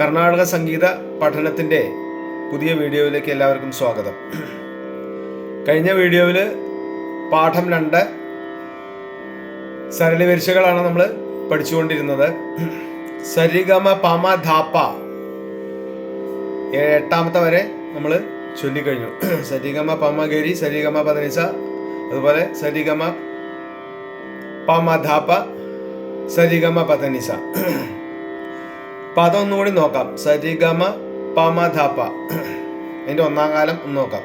കർണാടക സംഗീത പഠനത്തിൻ്റെ പുതിയ വീഡിയോയിലേക്ക് എല്ലാവർക്കും സ്വാഗതം. കഴിഞ്ഞ വീഡിയോയിൽ പാഠം 2 സരളിവരിശകളാണ് നമ്മൾ പഠിച്ചുകൊണ്ടിരുന്നത്. സരിഗമ പമ ധാപ്പ 8ാമത്തെ വരെ നമ്മൾ ചൊല്ലിക്കഴിഞ്ഞു. സരിഗമ പമ ഗരി, സരിഗമ പദനിസ, അതുപോലെ സരിഗമ പമ ധാപ്പ, സരിഗമ പദനിസ. അപ്പം അതൊന്നുകൂടി നോക്കാം. സരിഗമ പമ ധാപ്പ അതിൻ്റെ 1ാം കാലം ഒന്ന് നോക്കാം.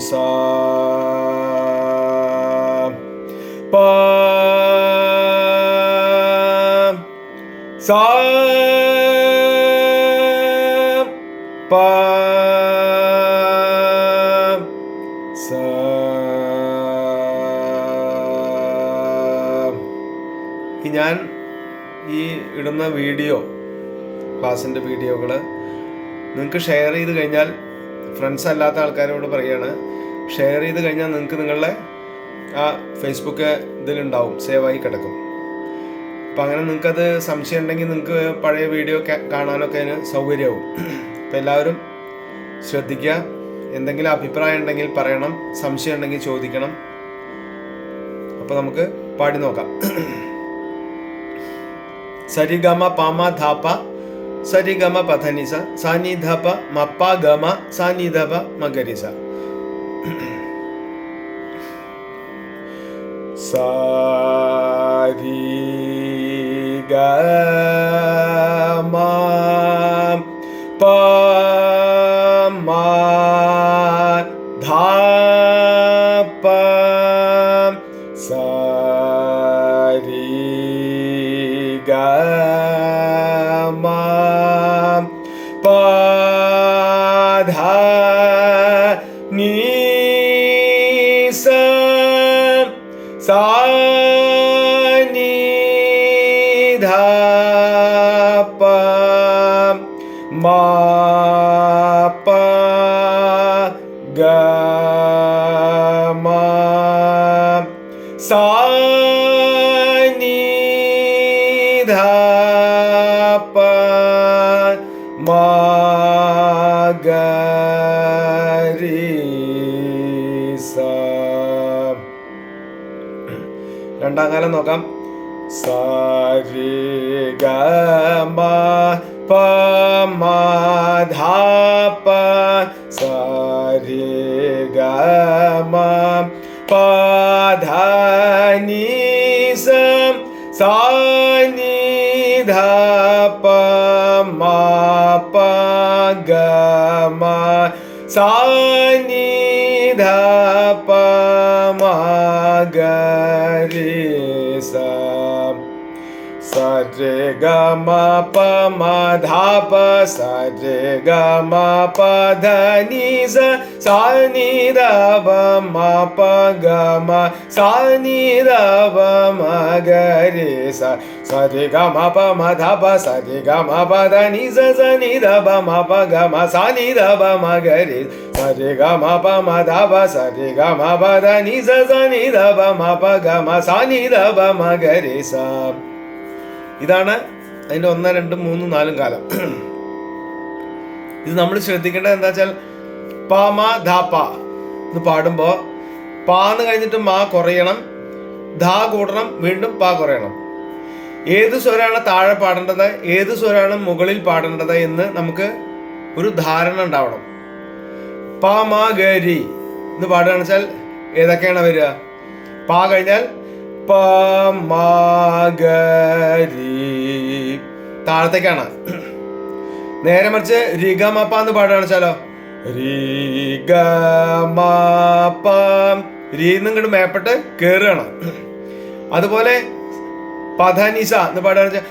സാ പ സാ പ സാ. ഞാൻ ഈ ഇടുന്ന വീഡിയോ, ക്ലാസ്സിൻ്റെ വീഡിയോകൾ നിങ്ങൾക്ക് ഷെയർ ചെയ്ത് കഴിഞ്ഞാൽ, ഫ്രണ്ട്സ് അല്ലാത്ത ആൾക്കാരോട് പറയുകയാണ്, ഷെയർ ചെയ്ത് കഴിഞ്ഞാൽ നിങ്ങൾക്ക് നിങ്ങളുടെ ആ ഫേസ്ബുക്ക് ഇതിലുണ്ടാവും, സേവായി കിടക്കും. അപ്പം അങ്ങനെ നിങ്ങൾക്കത് സംശയം ഉണ്ടെങ്കിൽ നിങ്ങൾക്ക് പഴയ വീഡിയോ കാണാനൊക്കെ അതിന് സൗകര്യമാവും. അപ്പം എല്ലാവരും ശ്രദ്ധിക്കുക. എന്തെങ്കിലും അഭിപ്രായം ഉണ്ടെങ്കിൽ പറയണം, സംശയം ഉണ്ടെങ്കിൽ ചോദിക്കണം. അപ്പോൾ നമുക്ക് പാടി നോക്കാം. സരിഗമ പമ ധാപ്പ, സരിഗമ പധനിസ, സാനി ധപ മപ്പ ഗമ, സാനി ധപ മഗരിസ. സാരി ഗമ പമ ധാപ്പ, സാരി ഗമ പധനിസ, സാനി ധാപ്പ മപ്പ ഗമ, സാനി ധാപ്പ മഗരിസ. 2ാം കാലം നോക്കാം. സരിഗമ പമ ധാപ്പ, സരിഗമ പധനിസ, സാനി ധാപ്പ മപ്പ ഗമ, സാനി ധാപ്പ മഗരിസ. സരിഗമ പമ ധാപ്പ, സരിഗമ പധനിസ, സാനി ധാപ മപ്പ ഗമ, സാനി ധാപ മഗരിസ. സരിഗമ പമ ധാപ്പ, സരിഗമ പധനിസ, സാനി ധാപ മപ്പ ഗമ, സാനി ധാപ മഗരിസ. സരിഗമ പമ ധാപ്പ, സരിഗമ പധനിസ, സാനി ധാപ മപ്പ ഗമ, സാനി ധാപ മഗരിസ. ഇതാണ് അതിൻ്റെ 1, 2, 3, 4 കാലം. ഇത് നമ്മൾ ശ്രദ്ധിക്കേണ്ടത് എന്താ വെച്ചാൽ, പമ ധാപ്പ എന്ന് പാടുമ്പോൾ പാന്ന് കഴിഞ്ഞിട്ട് മാ കുറയണം, ധാ കൂടണം, വീണ്ടും പാ കുറയണം. ഏത് സ്വരാണ് താഴെ പാടേണ്ടത്, ഏത് സ്വരാണ് മുകളിൽ പാടേണ്ടത് എന്ന് നമുക്ക് ഒരു ധാരണ ഉണ്ടാവണം. പമ ഗരി എന്ന് പാടുകയാണെന്ന് വെച്ചാൽ ഏതൊക്കെയാണ് വരിക? പാ കഴിഞ്ഞാൽ പമ ഗരി താഴത്തേക്കാണ്. നേരെ മറിച്ച് റിഗമപ്പ എന്ന് പാടുകയാണെന്ന് വെച്ചാലോ, റിഗമപ്പ രീന്ന് ഇങ്ങോട്ട് മേപ്പെട്ട് കയറുകയാണ്. അതുപോലെ പധനിസ എന്ന് പാടുകയാണെന്ന് വെച്ചാൽ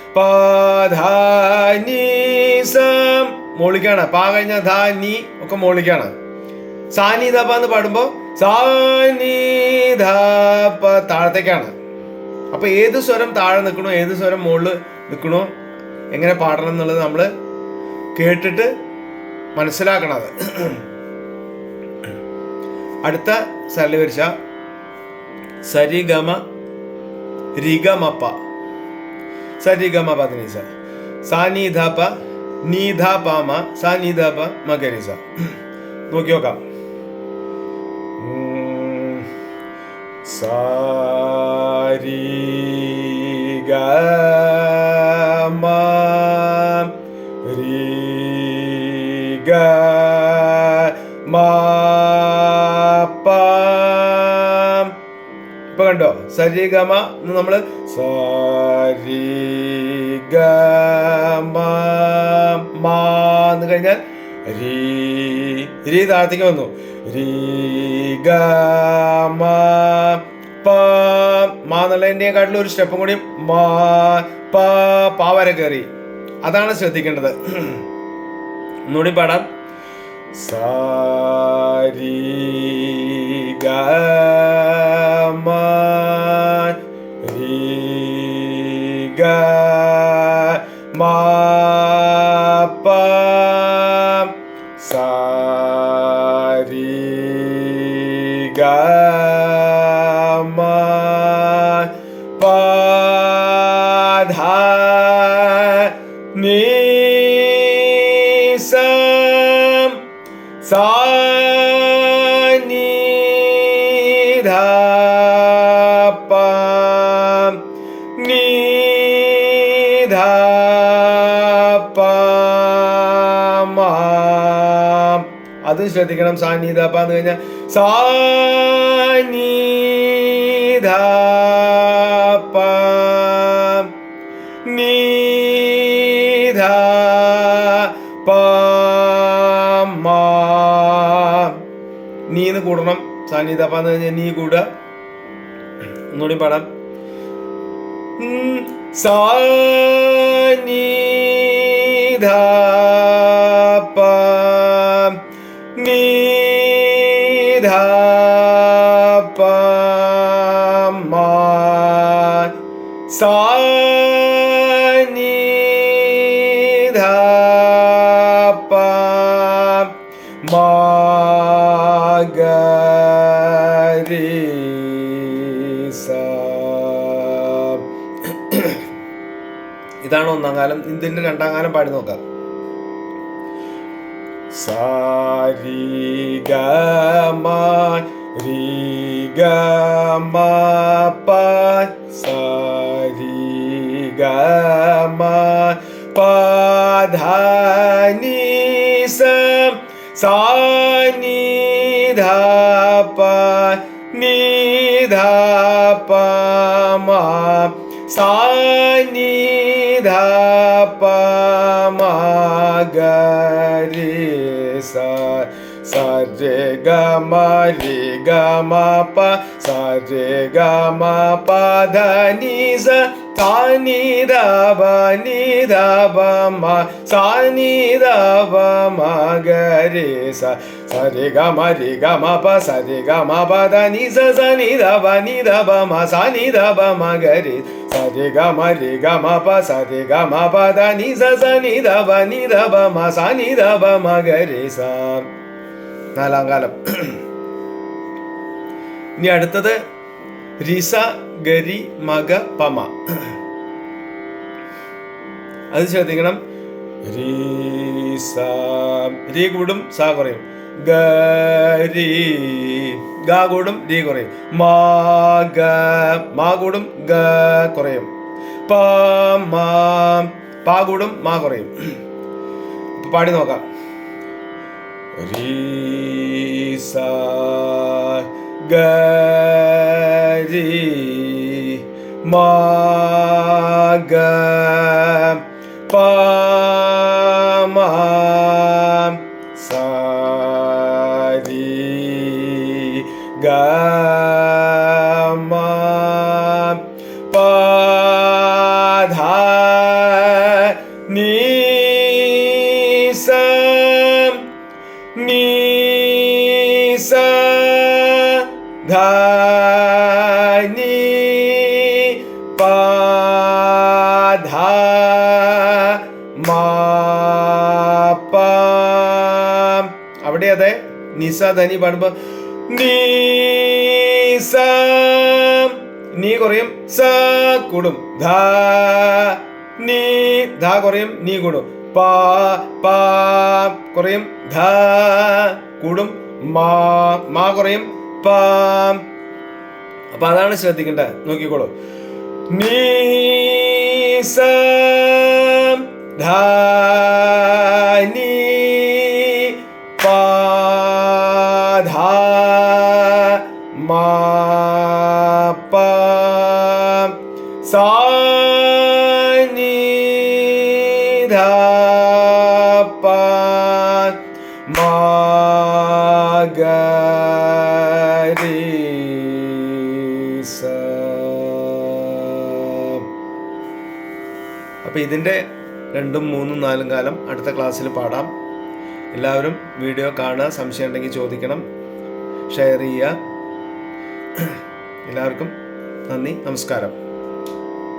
പധനിസ മോളിക്കാണ്. പാ കഴിഞ്ഞ ധ നീ ഒക്കെ മോളിക്കാണ്. സാനി ധപ എന്ന് പാടുമ്പോൾ സാനി ധപ താഴത്തേക്കാണ്. അപ്പൊ ഏത് സ്വരം താഴെ നിൽക്കണോ, ഏത് സ്വരം മുകളിൽ നിൽക്കണോ, എങ്ങനെ പാടണം എന്നുള്ളത് നമ്മൾ കേട്ടിട്ട് മനസ്സിലാക്കണത്. അടുത്ത സരളിവരിശ സരിഗമ റിഗമപ്പ, സരിഗമ പദനിസ, സാ നീ ധ പ നീ ധ പ മ സാ നീ ധ പ മ ഗ രി സ. നോക്കി നോക്കാം. സാ രി ഗ മ രി ഗ മ പ. ഇപ്പൊ കണ്ടോ, സരിഗമ നമ്മള് സരിഗമ എന്ന് കഴിഞ്ഞാൽ രീ താഴത്തേക്ക് വന്നു. രീഗമ പ എന്നുള്ളതിൻ്റെക്കാട്ടിലും ഒരു സ്റ്റെപ്പും കൂടി പാ വരെ കയറി. അതാണ് ശ്രദ്ധിക്കേണ്ടത്. ഒന്നുകൂടി പാടാം. സാരിഗമ രീഗമ പ സാരിഗമ പ ധ നീ സ സാ നീ ധ പ നീ ധ പ മ. അതും ശ്രദ്ധിക്കണം. സാ നീ ധ പ എന്ന് കഴിഞ്ഞാൽ സാ നീ ധ പ നീ ധ പ മ. നീന്ന് കൂടണം. സാ നീ ധ പ എന്ന് കഴിഞ്ഞാൽ നീ കൂടുക. ഒന്നുകൂടി പാടാം. സാ നീ ധ പ നീ ധ പ മ സാ നീ ധ പ മ ഗ രി സ. ഇതാണ് ഒന്നാം കാലം. ഇതിന്റെ രണ്ടാം കാലം പാടി നോക്കാം. സാരിഗമ രീഗമ പ സാരിഗമ പ ധ നീ സ സാ നീ ധ പ നീ ധ പ മ സാ നീ ധ പ മ ഗ രി സ. sa re ga ma re ga ma pa sa re ga ma pa dha ni sa sa ni da ba ma sa ni da ba ma ga re sa sa re ga ma pa sa re ga ma pa dha ni sa ni da ba ma sa ni da ba ma ga re sa re ga ma pa sa re ga ma pa dha ni sa ni da ba ma sa ni da ba ma ga re sa. നാലാം കാലം. ഇനി അടുത്തത് റിസ ഗരി മഗ പമ. അത് ശ്രദ്ധിക്കണം. രീ കൂടും സാ കുറയും. ഗരി ഗ കൂടും രീ കുറയും. മാ കൂടും ഗ കുറയും. പാ കൂടും മാ കുറയും. പാടി നോക്കാം. രി സ ഗ രി മ ഗ പ മ സാ രി ഗ മ പ ധ നീ സ നീ സ ധ നീ പ ധ മ പ. അവിടെ അതെ നിസ ധനി പാടുമ്പോ നീ സ നീ കുറയും സ കൂടും ധ നീ ധ കുറയും, നീ കൂടും. പ പ കുറയും, ധ കൂടും, മാ കുറയും, പ. അപ്പൊ അതാണ് ശ്രദ്ധിക്കേണ്ടത്. നോക്കിക്കോളൂ. നീ സ ധ നീ പ ധ മാ പ സാ നീ ധ പ മാ ഗ രി സ. അപ്പോൾ ഇതിൻ്റെ 2, 3, 4 കാലം അടുത്ത ക്ലാസ്സിൽ പാടാം. എല്ലാവരും വീഡിയോ കാണുക, സംശയം ഉണ്ടെങ്കിൽ ചോദിക്കണം, ഷെയർ ചെയ്യുക. എല്ലാവർക്കും നന്ദി, നമസ്കാരം.